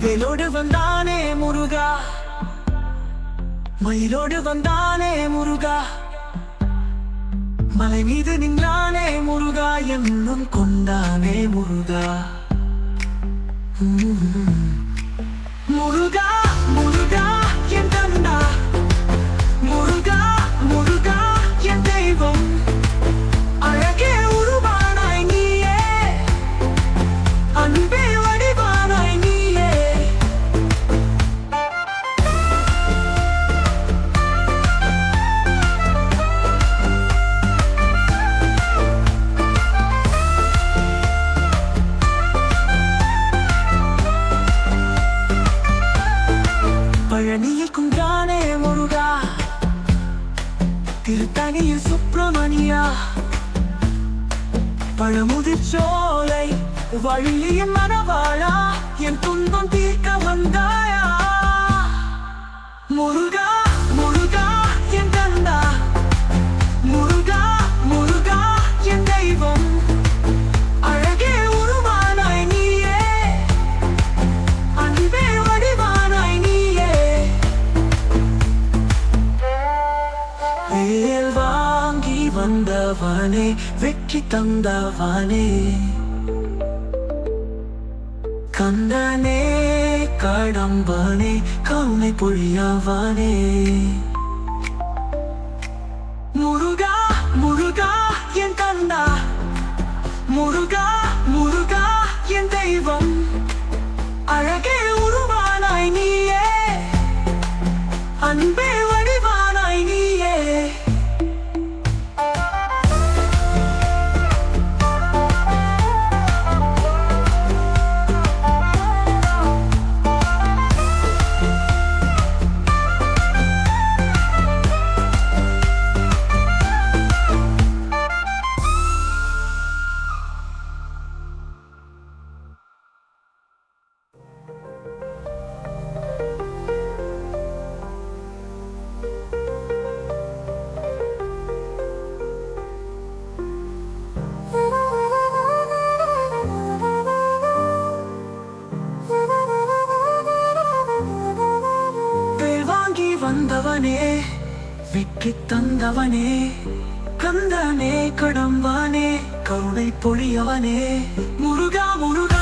வேலோடு வந்தானே முருகா, மயிலோடு வந்தானே முருகா, மலை மீது நின்றானே முருகா, என்னும் கொண்டானே முருகா. முருகா முருகா என் கந்தா, முருகா முருகா என் தெய்வம், அழகே உருவானாய் நீயே, அன்பே வடிவானாய் நீயே. பழனியில் குன்றானே முருகா, திருத்தணியில் சுப்பிரமணியா, பழமுதிர் சோலை வள்ளியின் மணவாளா, என் துன்பம் தீர்க்க வந்தாயா. முருகா முருகா என் கந்தா, முருகா முருகா என் தெய்வம், அழகே உருவானாய் நீயே, அன்பே வடிவானாய் நீயே. வேல் வாங்கி வந்தவனே, வெற்றி தந்தவனே, கந்தனே கடம்பனே, கருணை பொழியவனே. முருகா முருகா என் கந்தா, முருகா முருகா என் தெய்வம், அழகே உருவானாய் நீயே, அன்பே வடிவானாய் நீயே. வந்தவனே, வெற்றி தந்தவனே, கந்தனே கடம்பனே, கருணை பொழியவனே. முருகா முருகா